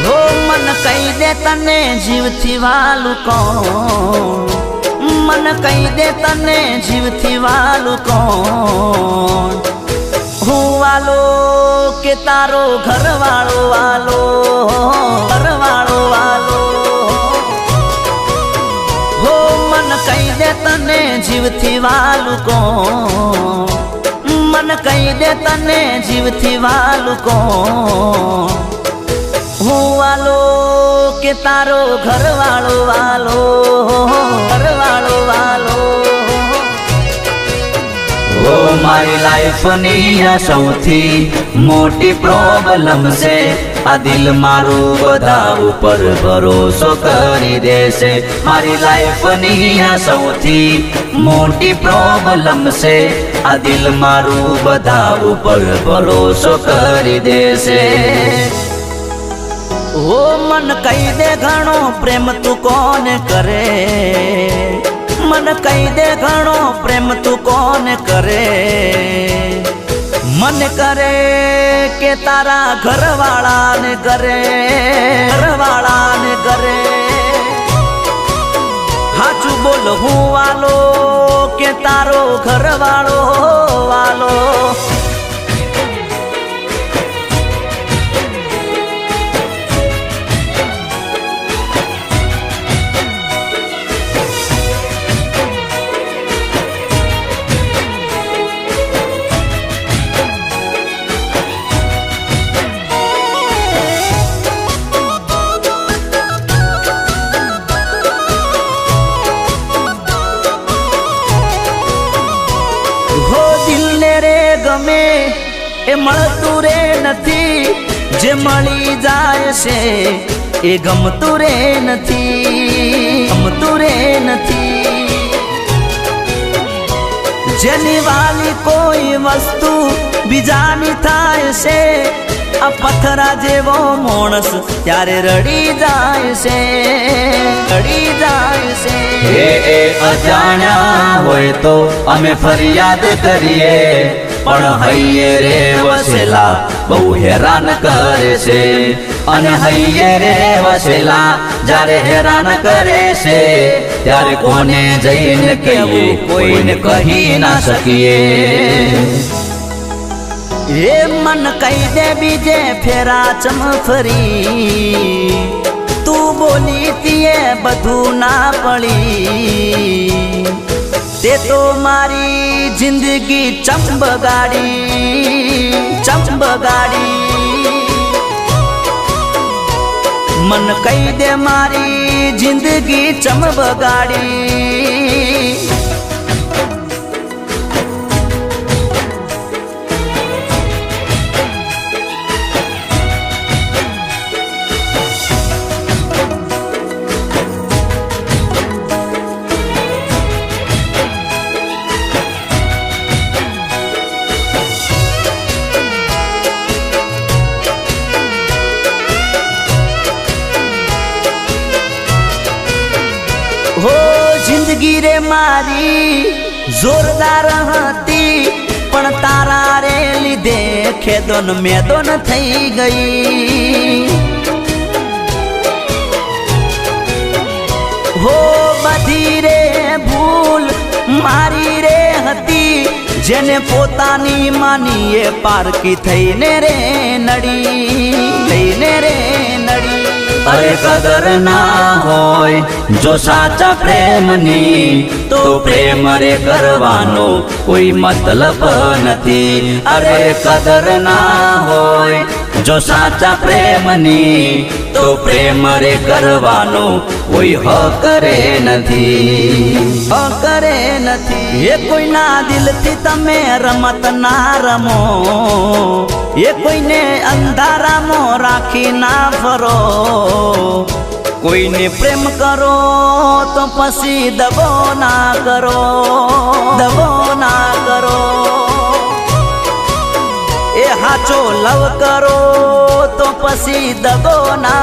हो मन कही दे तने जीव थी वालू कौन, मन कही दे तने जीव थी वालू कौन। हूँ वालो के तारो घर वालो वालो, घर वालो वालो। हो मन कही दे तने जीव थी वालू कौन, मन कही दे तने जीव थी वालू कौन। हूँ वालो के तारो घर वालो वालो, घर वालो वालो। वो मारी लाइफ नी सौथी मोटी प्रॉब्लम से आ दिल मारू बधा ऊपर भरोसो करी देसे। मारी लाइफ नी सौथी मोटी प्रॉब्लम से आ दिल मारू बधा ऊपर भरोसो करी देसे। ओ मन कही दे घणो प्रेम तू कौन करे, मन कही दे घणो प्रेम तू कौन करे। मन करे के तारा घर वाला ने करे, घर वाला ने करे। हाचू बोल हूँ वालो के तारो घर वालो वालो। ગમે એ મળતું રે નથી, જે મળી જાય છે એ ગમતું રે નથી, ગમતું રે નથી। જેની વાલી કોઈ વસ્તુ બીજાની થાય છે, આ પથરા જેવો માણસ ત્યારે રડી જાય છે, રડી જાય છે। એ અજાણ્યા હોય તો અમે ફરિયાદ કરીએ, પણ હૈયે રે વસેલા બહુ હેરાન કરે છે। અને હૈયે રે વસેલા જ્યારે હેરાન કરે છે, ત્યારે કોને જઈને કહીએ, કોઈને કહી ના શકીએ। એ મન કહી દે બીજે ફેરા ચમફરી, તું બોલી તીએ બધું ના પડી। તે તો મારી જિંદગી ચંબગાડી, ચંબગાડી। મન કહી દે મારી જિંદગી ચંબગાડી। हो जिंदगी रे मारी जोरदार हती, पण तारा रे लीधे खेदोन मैदोन थई गई। हो बधी रे भूल मारी रे हती, जेने पोतानी मानी ए पारकी थईने रे नड़ी, थईने रे नड़ी। अरे कदर ना होय जो साचा प्रेमनी, तो प्रेम रे करवानो कोई मतलब नथी। अरे कदर ना होय जो साचा प्रेमनी, तो प्रेम रे करवानो कोई हक रे नथी, हक रे नथी। ये कोई ना दिल थी तमे रमत ना रमो, ये कोई ने अंधारा मो राखी ना फरो। कोई ने प्रेम करो तो पसी दबो ना करो, दबो ना करो। ए हाचो लव करो तो पसी दबो ना